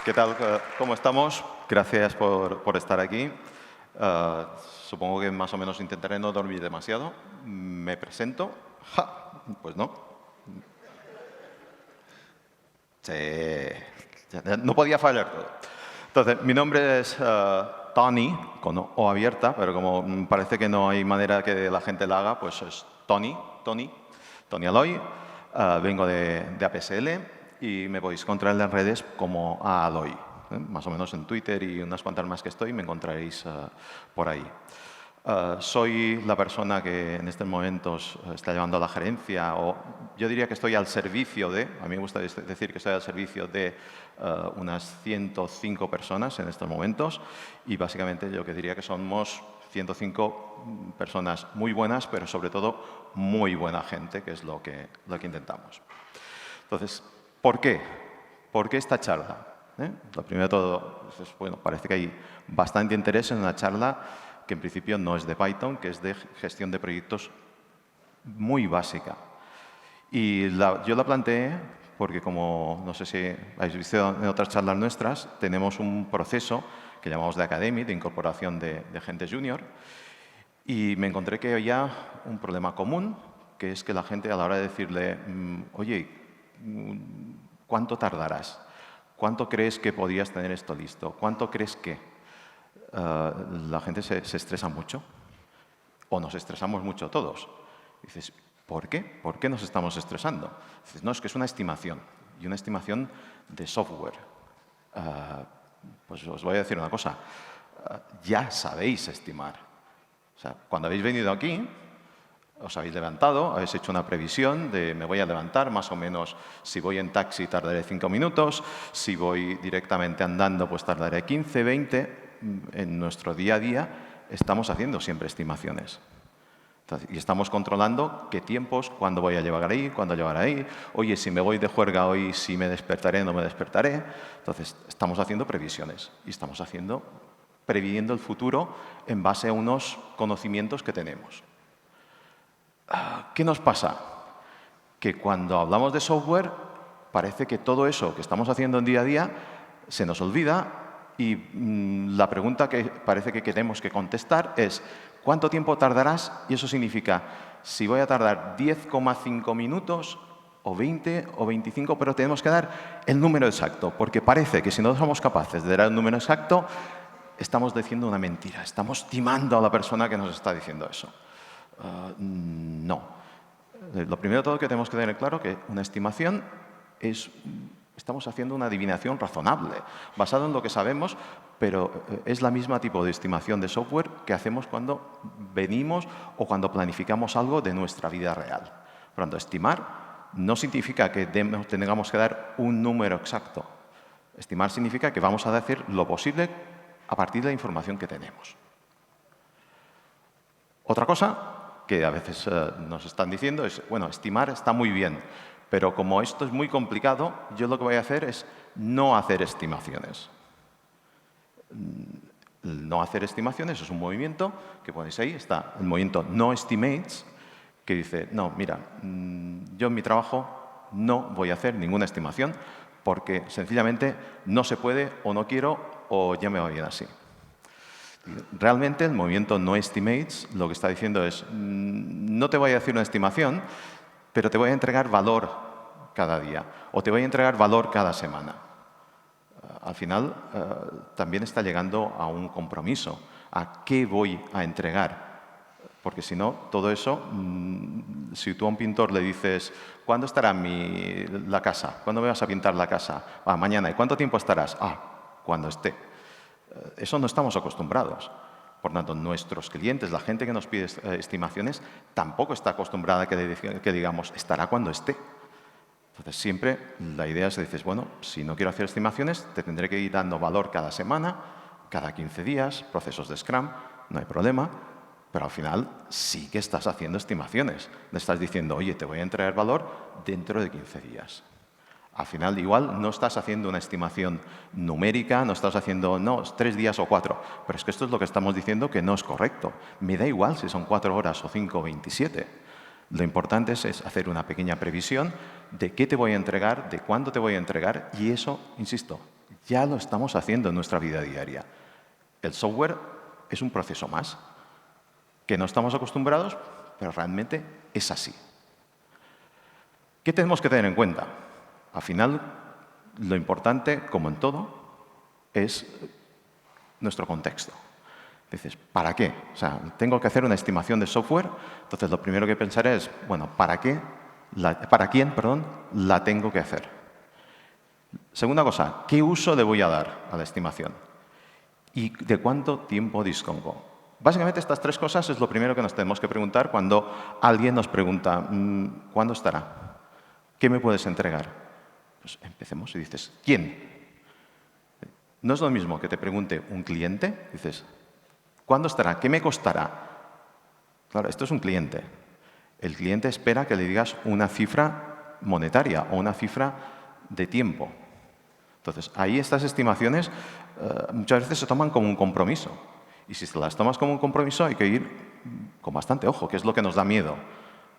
¿Qué tal? ¿Cómo estamos? Gracias por estar aquí. Supongo que más o menos intentaré no dormir demasiado. ¿Me presento? ¡Ja! Pues no. Sí. No podía fallar todo. Entonces, mi nombre es Tony, con O abierta, pero como parece que no hay manera que la gente la haga, pues es Tony Aloy. Vengo de APSL y me podéis encontrar en las redes como Aloy. Más o menos en Twitter y unas cuantas más que estoy, me encontraréis por ahí. Soy la persona que en estos momentos está llevando la gerencia, o yo diría que estoy al servicio de, a mí me gusta decir que estoy al servicio de unas 105 personas en estos momentos, y básicamente yo que diría que somos 105 personas muy buenas, pero sobre todo muy buena gente, que es lo que intentamos. Entonces, ¿por qué? ¿Por qué esta charla? Lo primero de todo, bueno, parece que hay bastante interés en una charla que en principio no es de Python, que es de gestión de proyectos muy básica. Y yo la planteé porque, como no sé si habéis visto en otras charlas nuestras, tenemos un proceso que llamamos de Academy, de incorporación de gente junior, y me encontré que había un problema común, que es que la gente a la hora de decirle, oye, ¿cuánto tardarás? ¿Cuánto crees que podrías tener esto listo? ¿Cuánto crees que? La gente se estresa mucho, o nos estresamos mucho todos. Dices, ¿por qué? ¿Por qué nos estamos estresando? Dices, no, es que es una estimación, y una estimación de software. Pues os voy a decir una cosa, ya sabéis estimar. O sea, cuando habéis venido aquí, os habéis levantado, habéis hecho una previsión de me voy a levantar, más o menos, si voy en taxi tardaré 5 minutos, si voy directamente andando pues tardaré 15, 20. En nuestro día a día estamos haciendo siempre estimaciones. Entonces, y estamos controlando qué tiempos, cuándo voy a llegar ahí, cuándo llegar ahí. Oye, si me voy de juerga hoy, si me despertaré, no me despertaré. Entonces, estamos haciendo previsiones y estamos previendo el futuro en base a unos conocimientos que tenemos. ¿Qué nos pasa? Que cuando hablamos de software, parece que todo eso que estamos haciendo en día a día se nos olvida. Y la pregunta que parece que tenemos que contestar es ¿cuánto tiempo tardarás? Y eso significa si voy a tardar 10,5 minutos o 20 o 25, pero tenemos que dar el número exacto, porque parece que si no somos capaces de dar el número exacto, estamos diciendo una mentira, estamos timando a la persona que nos está diciendo eso. No. Lo primero de todo que tenemos que tener claro que una estimación es... Estamos haciendo una adivinación razonable, basada en lo que sabemos, pero es la misma tipo de estimación de software que hacemos cuando venimos o cuando planificamos algo de nuestra vida real. Por lo tanto, estimar no significa que tengamos que dar un número exacto. Estimar significa que vamos a decir lo posible a partir de la información que tenemos. Otra cosa que a veces nos están diciendo es, bueno, estimar está muy bien, pero como esto es muy complicado, yo lo que voy a hacer es no hacer estimaciones. No hacer estimaciones es un movimiento que ponéis ahí, está el movimiento No Estimates, que dice, no, mira, yo en mi trabajo no voy a hacer ninguna estimación porque sencillamente no se puede o no quiero o ya me va bien así. Realmente el movimiento No Estimates lo que está diciendo es, no te voy a decir una estimación, pero te voy a entregar valor cada día o te voy a entregar valor cada semana. Al final, también está llegando a un compromiso, a qué voy a entregar. Porque si no, todo eso, si tú a un pintor le dices, ¿cuándo estará la casa? ¿Cuándo me vas a pintar la casa? Mañana. ¿Y cuánto tiempo estarás? Cuando esté. Eso no estamos acostumbrados. Por tanto, nuestros clientes, la gente que nos pide estimaciones, tampoco está acostumbrada a que digamos, estará cuando esté. Entonces, siempre la idea es, dices, bueno, si no quiero hacer estimaciones, te tendré que ir dando valor cada semana, cada 15 días, procesos de Scrum, no hay problema, pero al final sí que estás haciendo estimaciones. Le estás diciendo, oye, te voy a entregar valor dentro de 15 días. Al final, igual, no estás haciendo una estimación numérica, no estás haciendo, no, 3 días o 4. Pero es que esto es lo que estamos diciendo que no es correcto. Me da igual si son 4 horas o 5 o 27. Lo importante es hacer una pequeña previsión de qué te voy a entregar, de cuándo te voy a entregar, y eso, insisto, Ya lo estamos haciendo en nuestra vida diaria. El software es un proceso más, que no estamos acostumbrados, pero realmente es así. ¿Qué tenemos que tener en cuenta? Al final, lo importante, como en todo, es nuestro contexto. Dices, ¿para qué? O sea, tengo que hacer una estimación de software, entonces lo primero que pensaré es, bueno, ¿para quién, la tengo que hacer? Segunda cosa, ¿qué uso le voy a dar a la estimación? ¿Y de cuánto tiempo dispongo? Básicamente estas tres cosas es lo primero que nos tenemos que preguntar cuando alguien nos pregunta, ¿cuándo estará? ¿Qué me puedes entregar? Pues empecemos y dices, ¿quién? No es lo mismo que te pregunte un cliente, dices, ¿cuándo estará? ¿Qué me costará? Claro, esto es un cliente. El cliente espera que le digas una cifra monetaria o una cifra de tiempo. Entonces, ahí estas estimaciones muchas veces se toman como un compromiso. Y si te las tomas como un compromiso hay que ir con bastante ojo, que es lo que nos da miedo.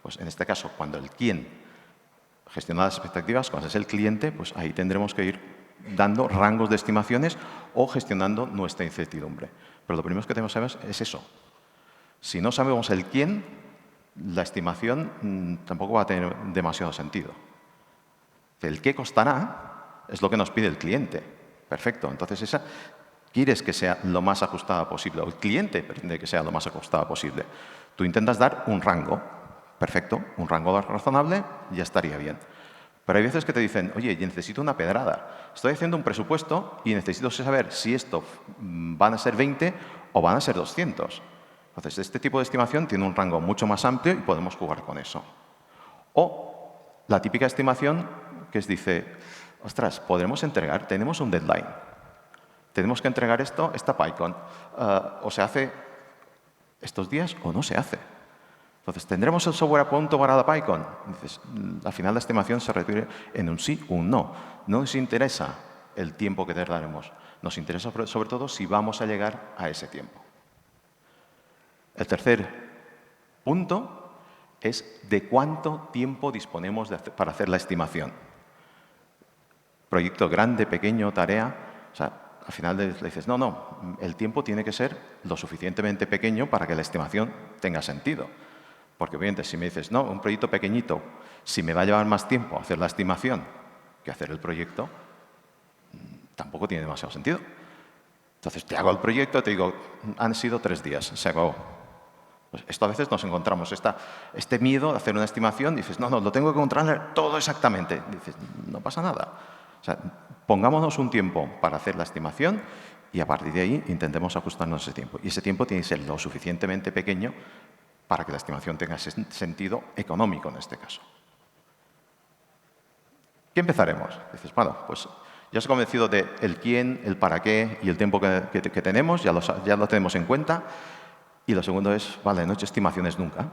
Pues en este caso, cuando el quién gestiona las expectativas, cuando es el cliente, pues ahí tendremos que ir dando rangos de estimaciones o gestionando nuestra incertidumbre. Pero lo primero que tenemos que saber es eso. Si no sabemos el quién, la estimación tampoco va a tener demasiado sentido. El qué costará es lo que nos pide el cliente. Perfecto. Entonces, esa quieres que sea lo más ajustada posible, o el cliente pretende que sea lo más ajustada posible. Tú intentas dar un rango. Perfecto. Un rango razonable ya estaría bien. Pero hay veces que te dicen, oye, necesito una pedrada. Estoy haciendo un presupuesto y necesito saber si esto van a ser 20 o van a ser 200. Entonces, este tipo de estimación tiene un rango mucho más amplio y podemos jugar con eso. O la típica estimación que dice, ostras, podremos entregar, tenemos un deadline. Tenemos que entregar esta PyCon. O se hace estos días o no se hace. Entonces, ¿tendremos el software a punto para la PyCon? Dices, al final la estimación se refiere en un sí o un no. No nos interesa el tiempo que tardaremos. Nos interesa sobre todo si vamos a llegar a ese tiempo. El tercer punto es de cuánto tiempo disponemos para hacer la estimación. Proyecto grande, pequeño, tarea. O sea, al final le dices, no, el tiempo tiene que ser lo suficientemente pequeño para que la estimación tenga sentido. Porque obviamente si me dices, no, un proyecto pequeñito, si me va a llevar más tiempo hacer la estimación que hacer el proyecto, tampoco tiene demasiado sentido. Entonces te hago el proyecto, te digo, han sido 3 días, se acabó. Pues esto a veces nos encontramos, este miedo de hacer una estimación, dices, no, lo tengo que controlar todo exactamente. Dices, no pasa nada. O sea, pongámonos un tiempo para hacer la estimación y a partir de ahí intentemos ajustarnos ese tiempo. Y ese tiempo tiene que ser lo suficientemente pequeño para que la estimación tenga sentido económico en este caso. ¿Qué empezaremos? Dices, bueno, pues ya os he convencido del quién, el para qué y el tiempo que tenemos, ya lo tenemos en cuenta. Y lo segundo es, vale, no he hecho estimaciones nunca.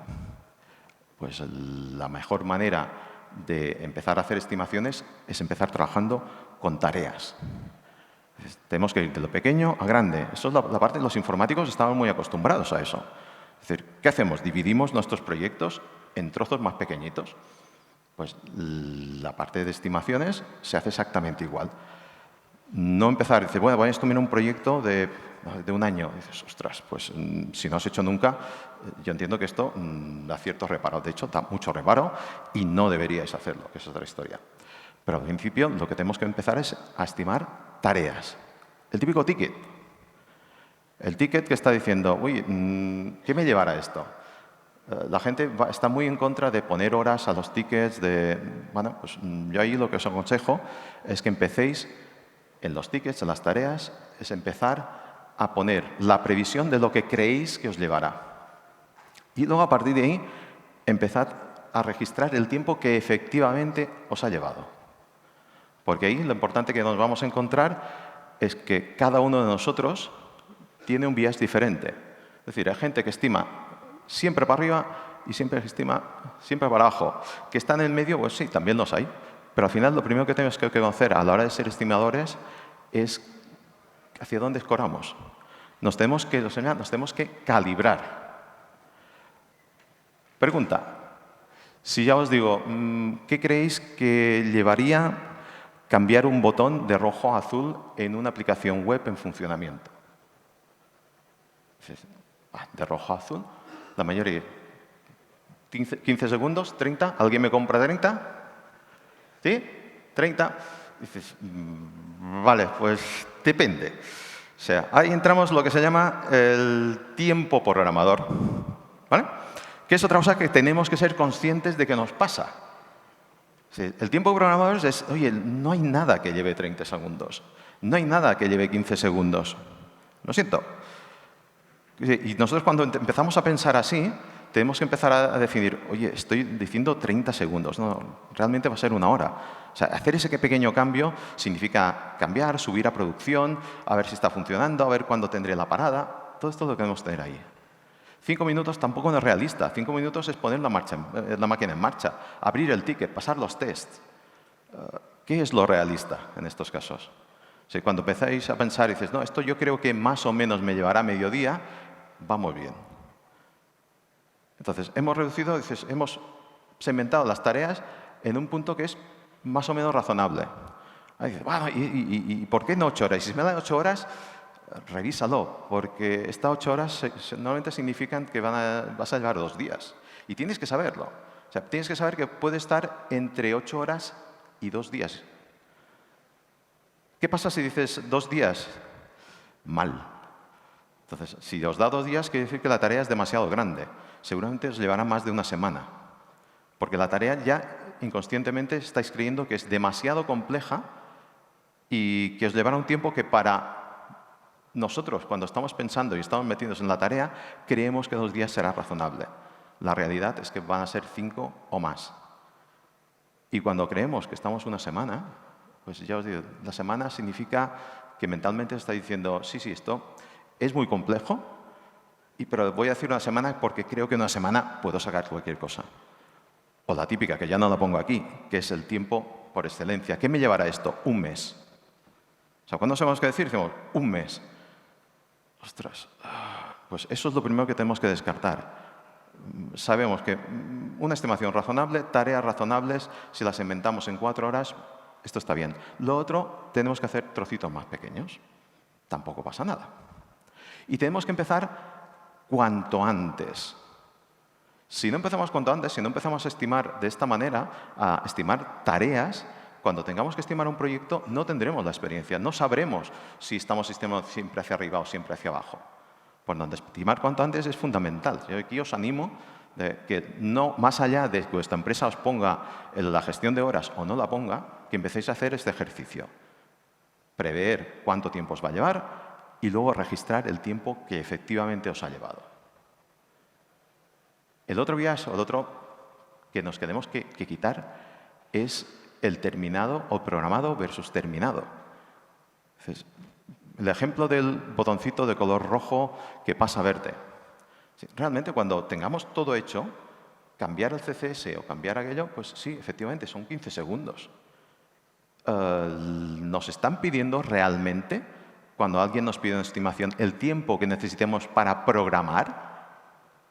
Pues la mejor manera de empezar a hacer estimaciones es empezar trabajando con tareas. Tenemos que ir de lo pequeño a grande. Eso es la parte de los informáticos, estaban muy acostumbrados a eso. Es decir, ¿qué hacemos? Dividimos nuestros proyectos en trozos más pequeñitos. Pues la parte de estimaciones se hace exactamente igual. No empezar, dice, bueno, voy a estimar un proyecto de 1 año. Dices, ostras, pues si no has hecho nunca, yo entiendo que esto da cierto reparo. De hecho, da mucho reparo y no deberíais hacerlo, que es otra historia. Pero al principio lo que tenemos que empezar es a estimar tareas. El típico ticket. El ticket que está diciendo, uy, ¿qué me llevará esto? La gente está muy en contra de poner horas a los tickets. Bueno, pues yo ahí lo que os aconsejo es que empecéis en los tickets, en las tareas, es empezar a poner la previsión de lo que creéis que os llevará. Y luego, a partir de ahí, empezad a registrar el tiempo que efectivamente os ha llevado. Porque ahí lo importante que nos vamos a encontrar es que cada uno de nosotros tiene un bias diferente. Es decir, hay gente que estima siempre para arriba y siempre estima siempre para abajo. Que está en el medio, pues sí, también los hay. Pero al final lo primero que tenemos que conocer a la hora de ser estimadores es hacia dónde escoramos. Nos tenemos que calibrar. Pregunta. Si ya os digo, ¿qué creéis que llevaría cambiar un botón de rojo a azul en una aplicación web en funcionamiento. Dices, de rojo a azul, la mayoría. 15 segundos, 30, ¿alguien me compra 30? ¿Sí? 30. Dices, vale, pues depende. O sea, ahí entramos lo que se llama el tiempo programador, ¿vale? Que es otra cosa que tenemos que ser conscientes de que nos pasa. Sí, el tiempo programador es, oye, no hay nada que lleve 30 segundos. No hay nada que lleve 15 segundos. Lo siento. Y nosotros cuando empezamos a pensar así, tenemos que empezar a definir, oye, estoy diciendo 30 segundos. No, realmente va a ser 1 hora. O sea, hacer ese pequeño cambio significa cambiar, subir a producción, a ver si está funcionando, a ver cuándo tendré la parada. Todo esto lo queremos tener ahí. 5 minutos tampoco no es realista. 5 minutos es poner la máquina en marcha, abrir el ticket, pasar los tests. ¿Qué es lo realista en estos casos? Si cuando empezáis a pensar y dices, no, esto yo creo que más o menos me llevará mediodía, vamos bien. Entonces, hemos segmentado las tareas en un punto que es más o menos razonable. Ahí dices, bueno, ¿y por qué no 8 horas? Y si me dan 8 horas, revísalo, porque estas 8 horas normalmente significan que vas a llevar 2 días. Y tienes que saberlo. O sea, tienes que saber que puede estar entre 8 horas y 2 días. ¿Qué pasa si dices 2 días? Mal. Entonces, si os da 2 días, quiere decir que la tarea es demasiado grande. Seguramente os llevará más de 1 semana. Porque la tarea ya inconscientemente estáis creyendo que es demasiado compleja y que os llevará un tiempo que para nosotros, cuando estamos pensando y estamos metidos en la tarea, creemos que 2 días será razonable. La realidad es que van a ser 5 o más. Y cuando creemos que estamos 1 semana, pues ya os digo, la semana significa que mentalmente está diciendo, sí, esto es muy complejo, pero voy a decir 1 semana porque creo que en 1 semana puedo sacar cualquier cosa. O la típica, que ya no la pongo aquí, que es el tiempo por excelencia. ¿Qué me llevará esto? 1 mes. O sea, ¿cuándo sabemos qué decir? Decimos, 1 mes. Ostras, pues eso es lo primero que tenemos que descartar. Sabemos que una estimación razonable, tareas razonables, si las inventamos en 4 horas, esto está bien. Lo otro, tenemos que hacer trocitos más pequeños. Tampoco pasa nada. Y tenemos que empezar cuanto antes. Si no empezamos cuanto antes, si no empezamos a estimar de esta manera, a estimar tareas, cuando tengamos que estimar un proyecto, no tendremos la experiencia, no sabremos si estamos estimando siempre hacia arriba o siempre hacia abajo. Por lo tanto, estimar cuanto antes es fundamental. Yo aquí os animo de que no, más allá de que vuestra empresa os ponga la gestión de horas o no la ponga, que empecéis a hacer este ejercicio. Prever cuánto tiempo os va a llevar y luego registrar el tiempo que efectivamente os ha llevado. El otro bias, o el otro que nos tenemos que quitar, es el terminado o programado versus terminado. Entonces, el ejemplo del botoncito de color rojo que pasa a verde. Realmente, cuando tengamos todo hecho, cambiar el CSS o cambiar aquello, pues sí, efectivamente, son 15 segundos. Nos están pidiendo realmente, cuando alguien nos pide una estimación, el tiempo que necesitemos para programar.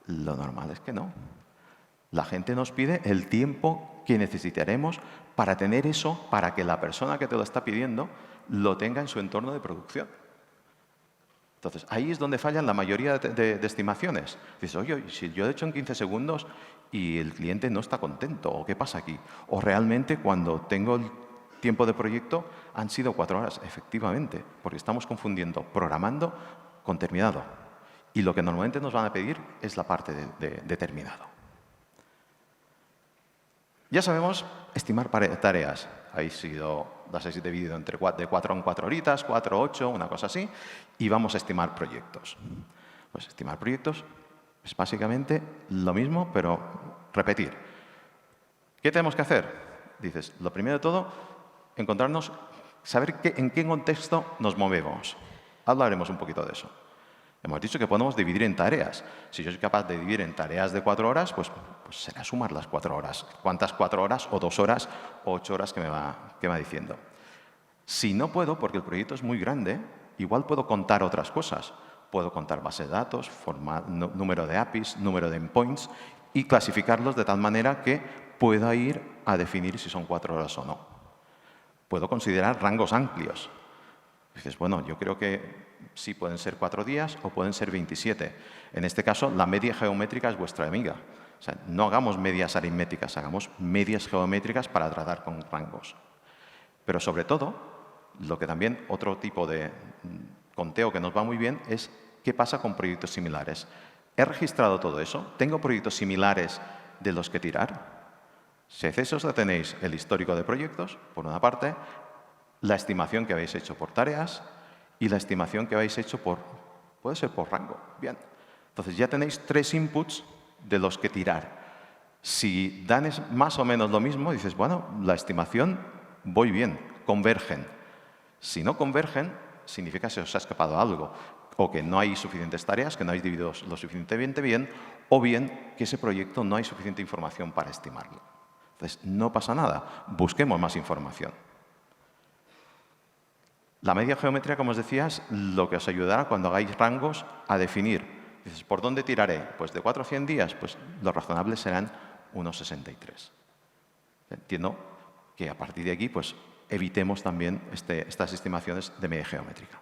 Lo normal es que no. La gente nos pide el tiempo que necesitaremos para tener eso, para que la persona que te lo está pidiendo lo tenga en su entorno de producción. Entonces, ahí es donde fallan la mayoría de estimaciones. Dices, oye, si yo he hecho en 15 segundos y el cliente no está contento, ¿o qué pasa aquí? O realmente cuando tengo el tiempo de proyecto han sido 4 horas, efectivamente, porque estamos confundiendo programando con terminado. Y lo que normalmente nos van a pedir es la parte de terminado. Ya sabemos estimar tareas. Las habéis dividido de 4 en 4 horitas, 4, 8, una cosa así, y vamos a estimar proyectos. Pues estimar proyectos es básicamente lo mismo, pero repetir. ¿Qué tenemos que hacer? Dices, lo primero de todo, saber en qué contexto nos movemos. Hablaremos un poquito de eso. Hemos dicho que podemos dividir en tareas. Si yo soy capaz de dividir en tareas de 4 horas, pues será sumar las 4 horas. ¿Cuántas 4 horas o 2 horas o 8 horas que me va diciendo? Si no puedo, porque el proyecto es muy grande, igual puedo contar otras cosas. Puedo contar base de datos, número de APIs, número de endpoints y clasificarlos de tal manera que pueda ir a definir si son 4 horas o no. puedo considerar rangos amplios. Dices, bueno, yo creo que sí pueden ser 4 días o pueden ser 27. En este caso, la media geométrica es vuestra amiga. O sea, no hagamos medias aritméticas, hagamos medias geométricas para tratar con rangos. Pero sobre todo, lo que también otro tipo de conteo que nos va muy bien es qué pasa con proyectos similares. ¿He registrado todo eso? ¿Tengo proyectos similares de los que tirar? Si hacéis eso, tenéis el histórico de proyectos, por una parte, la estimación que habéis hecho por tareas y la estimación que habéis hecho puede ser por rango. Bien. Entonces ya tenéis 3 inputs de los que tirar. Si dan más o menos lo mismo, dices, bueno, la estimación voy bien, convergen. Si no convergen, significa que se os ha escapado algo, o que no hay suficientes tareas, que no habéis dividido lo suficientemente bien, o bien que ese proyecto no hay suficiente información para estimarlo. Entonces, no pasa nada, busquemos más información. La media geométrica, como os decía, es lo que os ayudará cuando hagáis rangos a definir. Dices, ¿por dónde tiraré? Pues de 4 a 100 días, pues lo razonable serán unos 63. Entiendo que a partir de aquí, pues evitemos también estas estimaciones de media geométrica.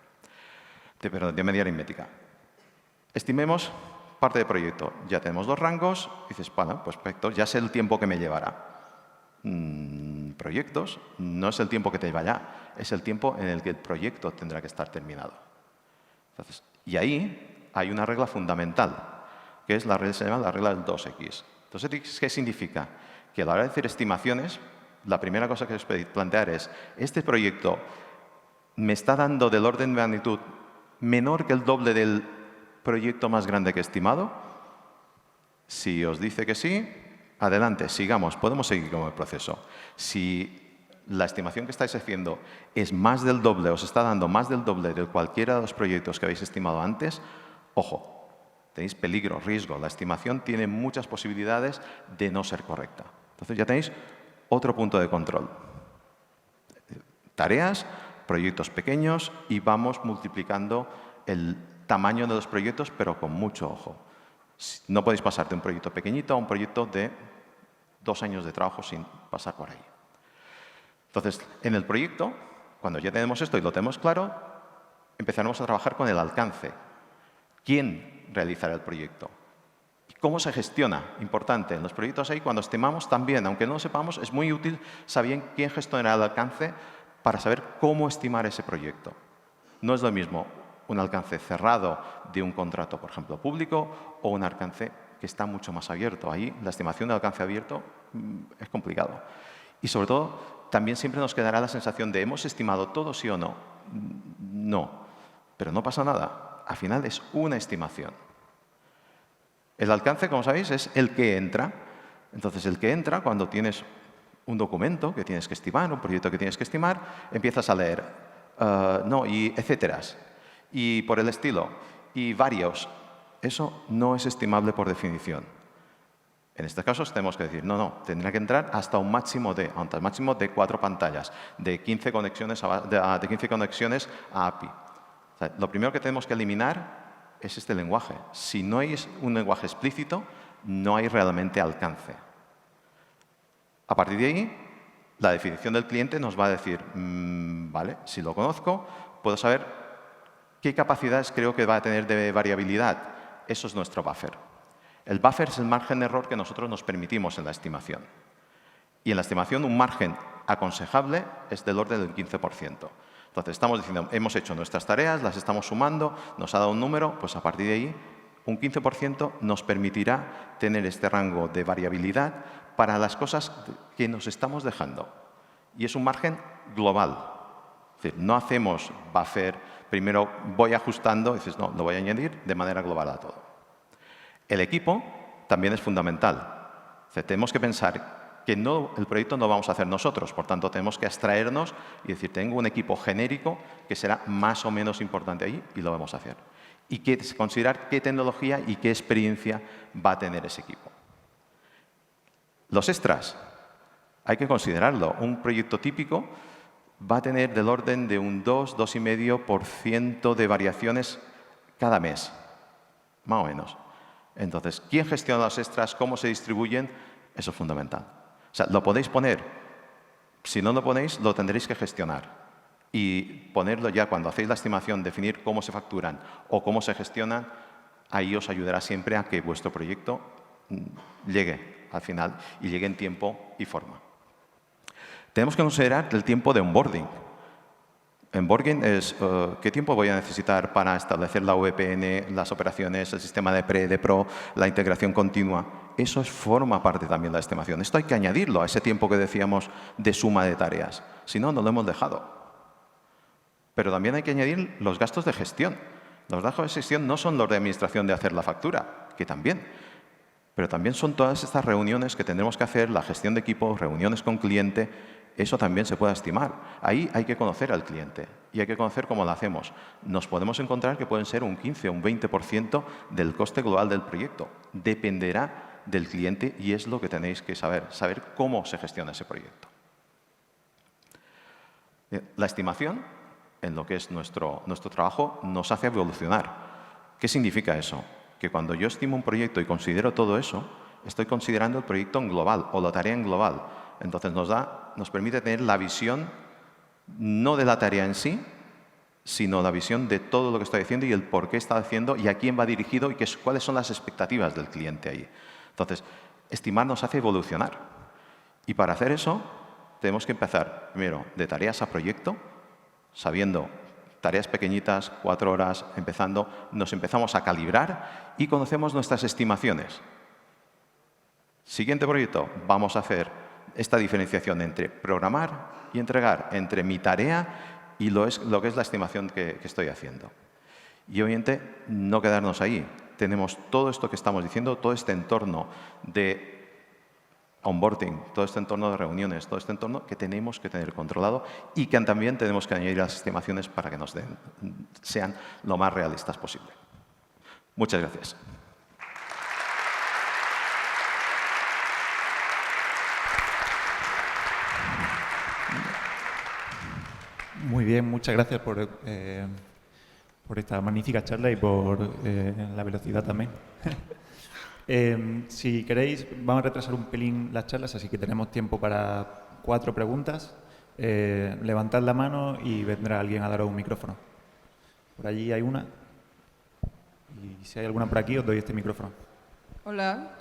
Perdón, de media aritmética. Estimemos parte del proyecto. Ya tenemos 2 rangos. Dices, bueno, pues perfecto, ya sé el tiempo que me llevará. Proyectos no es el tiempo que te lleva ya, es el tiempo en el que el proyecto tendrá que estar terminado. Entonces, y ahí hay una regla fundamental, que es la regla, se llama la regla del 2x. Entonces, ¿qué significa? Que a la hora de hacer estimaciones, la primera cosa que os plantear es, ¿este proyecto me está dando del orden de magnitud menor que el doble del proyecto más grande que he estimado? Si os dice que sí, adelante, sigamos, podemos seguir con el proceso. Si la estimación que estáis haciendo es más del doble, os está dando más del doble de cualquiera de los proyectos que habéis estimado antes, ojo, tenéis peligro, riesgo. La estimación tiene muchas posibilidades de no ser correcta. Entonces ya tenéis otro punto de control. Tareas, proyectos pequeños y vamos multiplicando el tamaño de los proyectos, pero con mucho ojo. No podéis pasar de un proyecto pequeñito a un proyecto de 2 años de trabajo sin pasar por ahí. Entonces, en el proyecto, cuando ya tenemos esto y lo tenemos claro, empezaremos a trabajar con el alcance. ¿Quién realizará el proyecto? ¿Cómo se gestiona? Importante. En los proyectos ahí, cuando estimamos también, aunque no lo sepamos, es muy útil saber quién gestionará el alcance para saber cómo estimar ese proyecto. No es lo mismo un alcance cerrado de un contrato, por ejemplo, público, o un alcance que está mucho más abierto. Ahí la estimación de alcance abierto es complicado. Y sobre todo, también siempre nos quedará la sensación de ¿hemos estimado todo, sí o no? No, pero no pasa nada. Al final es una estimación. El alcance, como sabéis, es el que entra. Entonces, el que entra, cuando tienes un documento que tienes que estimar, un proyecto que tienes que estimar, empiezas a leer, no, y etcétera, y por el estilo, y varios. Eso no es estimable por definición. En este caso tenemos que decir, no, tendrá que entrar hasta un máximo de 4 pantallas, de 15 conexiones a API. O sea, lo primero que tenemos que eliminar es este lenguaje. Si no hay un lenguaje explícito, no hay realmente alcance. A partir de ahí, la definición del cliente nos va a decir, vale, si lo conozco, puedo saber qué capacidades creo que va a tener de variabilidad. Eso es nuestro buffer. El buffer es el margen de error que nosotros nos permitimos en la estimación. Y en la estimación, un margen aconsejable es del orden del 15%. Entonces, estamos diciendo, hemos hecho nuestras tareas, las estamos sumando, nos ha dado un número, pues a partir de ahí, un 15% nos permitirá tener este rango de variabilidad para las cosas que nos estamos dejando. Y es un margen global. Es decir, no hacemos buffer, primero voy ajustando, dices, no, lo voy a añadir de manera global a todo. El equipo también es fundamental. O sea, tenemos que pensar que el proyecto no lo vamos a hacer nosotros, por tanto tenemos que abstraernos y decir, tengo un equipo genérico que será más o menos importante ahí y lo vamos a hacer. Y considerar qué tecnología y qué experiencia va a tener ese equipo. Los extras, hay que considerarlo. Un proyecto típico va a tener del orden de un 2-2,5% de variaciones cada mes, más o menos. Entonces, ¿quién gestiona los extras? ¿Cómo se distribuyen? Eso es fundamental. O sea, lo podéis poner Si no lo ponéis, lo tendréis que gestionar. Y ponerlo ya cuando hacéis la estimación, definir cómo se facturan o cómo se gestionan, ahí os ayudará siempre a que vuestro proyecto llegue al final y llegue en tiempo y forma. Tenemos que considerar el tiempo de onboarding. Onboarding es qué tiempo voy a necesitar para establecer la VPN, las operaciones, el sistema de pre, de pro, la integración continua. Eso forma parte también de la estimación. Esto hay que añadirlo a ese tiempo que decíamos de suma de tareas. Si no, no lo hemos dejado. Pero también hay que añadir los gastos de gestión. Los gastos de gestión no son los de administración de hacer la factura, que también. Pero también son todas estas reuniones que tendremos que hacer, la gestión de equipos, reuniones con cliente. Eso también se puede estimar. Ahí hay que conocer al cliente y hay que conocer cómo lo hacemos. Nos podemos encontrar que pueden ser un 15 o un 20% del coste global del proyecto. Dependerá del cliente y es lo que tenéis que saber cómo se gestiona ese proyecto. La estimación, en lo que es nuestro trabajo, nos hace evolucionar. ¿Qué significa eso? Que cuando yo estimo un proyecto y considero todo eso, estoy considerando el proyecto en global o la tarea en global. Entonces nos permite tener la visión no de la tarea en sí, sino la visión de todo lo que estoy haciendo y el por qué está haciendo y a quién va dirigido y cuáles son las expectativas del cliente ahí. Entonces, estimar nos hace evolucionar. Y para hacer eso, tenemos que empezar primero de tareas a proyecto, sabiendo tareas pequeñitas, 4 horas, nos empezamos a calibrar y conocemos nuestras estimaciones. Siguiente proyecto, vamos a hacer esta diferenciación entre programar y entregar, entre mi tarea y lo que es la estimación que estoy haciendo. Y obviamente no quedarnos ahí. Tenemos todo esto que estamos diciendo, todo este entorno de onboarding, todo este entorno de reuniones, todo este entorno que tenemos que tener controlado y que también tenemos que añadir las estimaciones para que sean lo más realistas posible. Muchas gracias. Muy bien, muchas gracias por esta magnífica charla y por la velocidad también. Si queréis, vamos a retrasar un pelín las charlas, así que tenemos tiempo para 4 preguntas. Levantad la mano y vendrá alguien a daros un micrófono. Por allí hay una. Y si hay alguna por aquí, os doy este micrófono. Hola,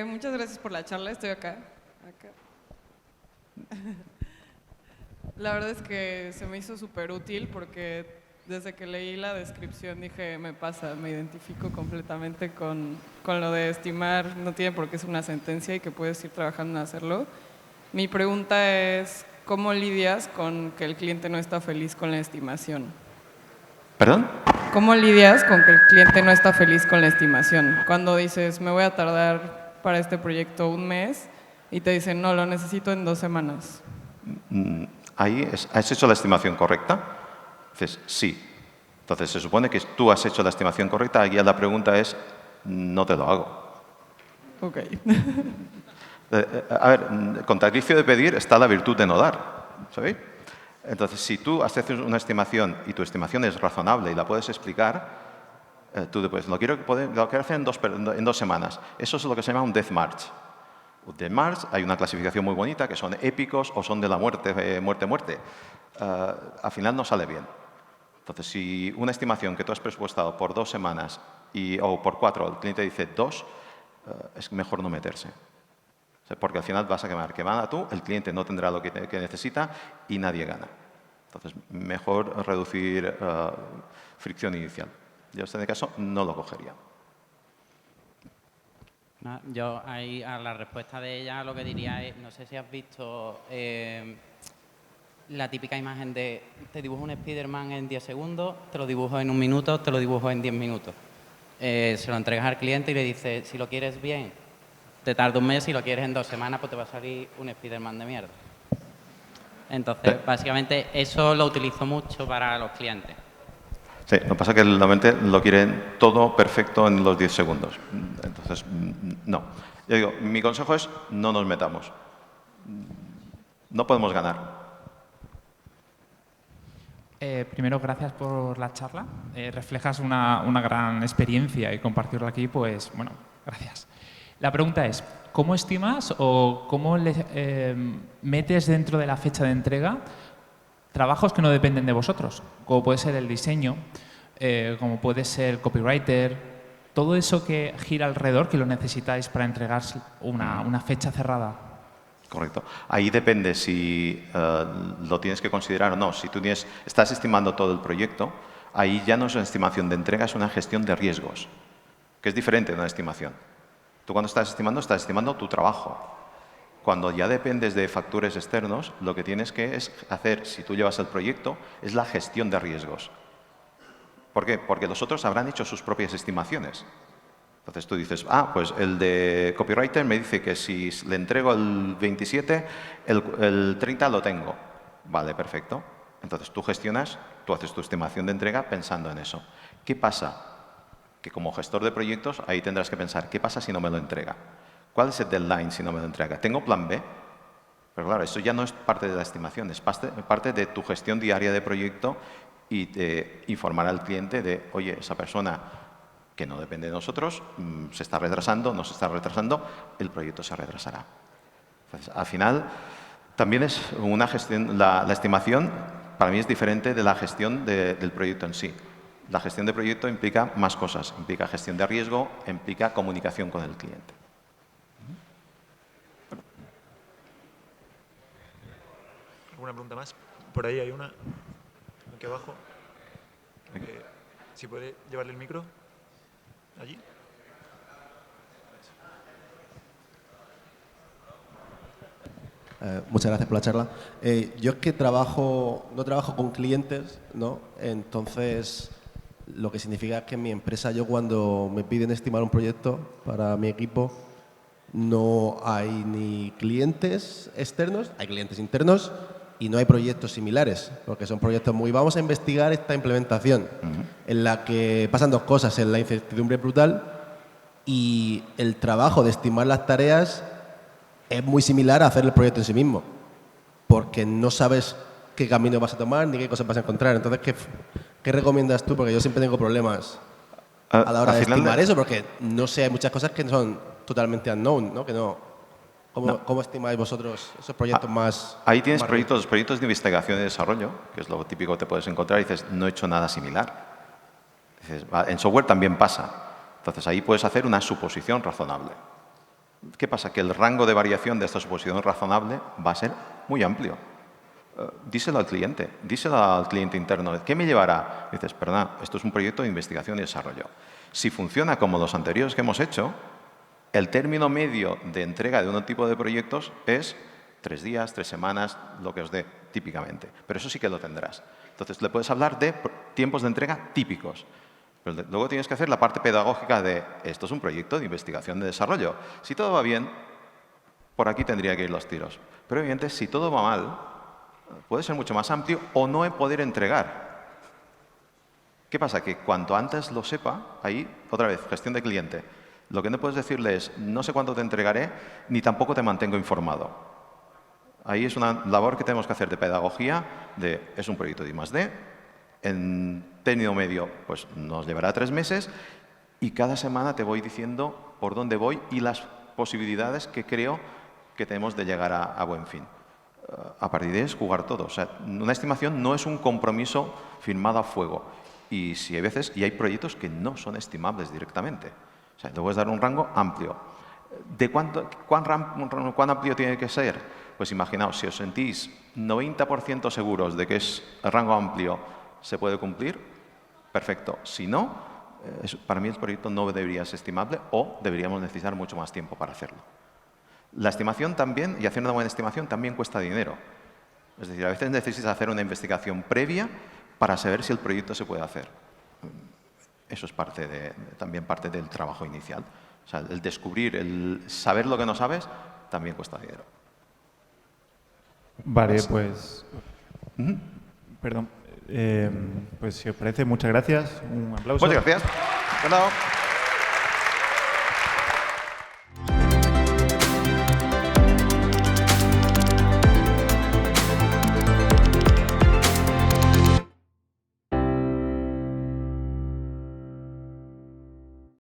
muchas gracias por la charla, estoy acá. La verdad es que se me hizo súper útil porque desde que leí la descripción dije, me identifico completamente con lo de estimar, no tiene por qué ser una sentencia y que puedes ir trabajando en hacerlo. Mi pregunta es, ¿cómo lidias con que el cliente no está feliz con la estimación? ¿Perdón? ¿Cómo lidias con que el cliente no está feliz con la estimación? Cuando dices, me voy a tardar para este proyecto 1 mes y te dicen, no, lo necesito en 2 semanas. Ahí ¿has hecho la estimación correcta? Dices, sí. Entonces, se supone que tú has hecho la estimación correcta y ya la pregunta es, no te lo hago. Ok. A ver, contra el vicio de pedir está la virtud de no dar, ¿sabéis? Entonces, si tú haces una estimación y tu estimación es razonable y la puedes explicar, tú después, lo quiero hacer en 2 semanas. Eso es lo que se llama un death march. Un death march, hay una clasificación muy bonita que son épicos o son de la muerte, muerte. Al final no sale bien. Entonces, si una estimación que tú has presupuestado por 2 semanas o por 4, el cliente dice 2, es mejor no meterse. Porque al final vas a quemar tú, el cliente no tendrá lo que necesita y nadie gana. Entonces, mejor reducir fricción inicial. Yo en este caso no lo cogería. No, yo ahí a la respuesta de ella lo que diría es, no sé si has visto la típica imagen de te dibujo un Spiderman en 10 segundos, te lo dibujo en 1 minuto, te lo dibujo en 10 minutos. Se lo entregas al cliente y le dices, si lo quieres bien, te tarda 1 mes, si lo quieres en 2 semanas, pues te va a salir un Spiderman de mierda. Entonces, básicamente, eso lo utilizo mucho para los clientes. Sí, lo que pasa es que la mente lo quieren todo perfecto en los 10 segundos. Entonces, no. Yo digo, mi consejo es no nos metamos. No podemos ganar. Primero, gracias por la charla. Reflejas una gran experiencia y compartirlo aquí, pues, bueno, gracias. La pregunta es, ¿cómo estimas o cómo metes dentro de la fecha de entrega trabajos que no dependen de vosotros? Como puede ser el diseño, como puede ser copywriter, todo eso que gira alrededor, que lo necesitáis para entregar una fecha cerrada. Correcto. Ahí depende si lo tienes que considerar o no. Si tú estás estimando todo el proyecto, ahí ya no es una estimación de entrega, es una gestión de riesgos, que es diferente de una estimación. Tú cuando estás estimando tu trabajo. Cuando ya dependes de factores externos, lo que tienes que hacer, si tú llevas el proyecto, es la gestión de riesgos. ¿Por qué? Porque los otros habrán hecho sus propias estimaciones. Entonces tú dices, pues el de copywriter me dice que si le entrego el 27, el 30 lo tengo. Vale, perfecto. Entonces tú haces tu estimación de entrega pensando en eso. ¿Qué pasa? Que como gestor de proyectos, ahí tendrás que pensar, ¿qué pasa si no me lo entrega? ¿Cuál es el deadline si no me lo entrega? ¿Tengo plan B? Pero claro, eso ya no es parte de la estimación, es parte de tu gestión diaria de proyecto y de informar al cliente de, oye, esa persona que no depende de nosotros se está retrasando, no se está retrasando, el proyecto se retrasará. Entonces, al final, también es una gestión, la estimación para mí es diferente de la gestión del proyecto en sí. La gestión de proyecto implica más cosas, implica gestión de riesgo, implica comunicación con el cliente. ¿Alguna pregunta más? Por ahí hay una, aquí abajo. Si puede llevarle el micro, allí. Muchas gracias por la charla. Yo es que no trabajo con clientes, ¿no? Entonces, lo que significa es que en mi empresa, yo cuando me piden estimar un proyecto para mi equipo, no hay ni clientes externos, hay clientes internos y no hay proyectos similares, porque son proyectos vamos a investigar esta implementación, en la que pasan dos cosas, en la incertidumbre brutal y el trabajo de estimar las tareas es muy similar a hacer el proyecto en sí mismo, porque no sabes qué camino vas a tomar ni qué cosas vas a encontrar. Entonces, ¿qué recomiendas tú? Porque yo siempre tengo problemas a la hora de estimar eso, porque no sé, hay muchas cosas que son totalmente unknown, ¿no? Que no. ¿Cómo estimáis vosotros esos proyectos más? Ahí tienes proyectos de investigación y desarrollo, que es lo típico que te puedes encontrar, y dices, no he hecho nada similar. Dices, en software también pasa. Entonces, ahí puedes hacer una suposición razonable. ¿Qué pasa? Que el rango de variación de esta suposición razonable va a ser muy amplio. Díselo al cliente interno. ¿Qué me llevará? Dices, perdona, esto es un proyecto de investigación y desarrollo. Si funciona como los anteriores que hemos hecho, el término medio de entrega de un tipo de proyectos es 3 días, 3 semanas, lo que os dé típicamente. Pero eso sí que lo tendrás. Entonces, le puedes hablar de tiempos de entrega típicos. Pero luego tienes que hacer la parte pedagógica de esto es un proyecto de investigación de desarrollo. Si todo va bien, por aquí tendría que ir los tiros. Pero evidentemente, si todo va mal, puede ser mucho más amplio o no poder entregar. ¿Qué pasa? Que cuanto antes lo sepa, ahí, otra vez, gestión de cliente. Lo que no puedes decirle es, no sé cuándo te entregaré, ni tampoco te mantengo informado. Ahí es una labor que tenemos que hacer de pedagogía, es un proyecto de I+D, en término medio pues nos llevará 3 meses y cada semana te voy diciendo por dónde voy y las posibilidades que creo que tenemos de llegar a buen fin. A partir de ahí es jugar todo. O sea, una estimación no es un compromiso firmado a fuego. Y si hay veces, y hay proyectos que no son estimables directamente. O sea, te puedes dar un rango amplio. ¿De cuán amplio tiene que ser? Pues imaginaos, si os sentís 90% seguros de que es el rango amplio se puede cumplir, perfecto. Si no, para mí el proyecto no debería ser estimable o deberíamos necesitar mucho más tiempo para hacerlo. La estimación también, y hacer una buena estimación, también cuesta dinero. Es decir, a veces necesitas hacer una investigación previa para saber si el proyecto se puede hacer. Eso es también parte del trabajo inicial. O sea, el descubrir, el saber lo que no sabes, también cuesta dinero. Vale, pues... Perdón. Pues si os parece, muchas gracias. Un aplauso. Muchas gracias. Bueno.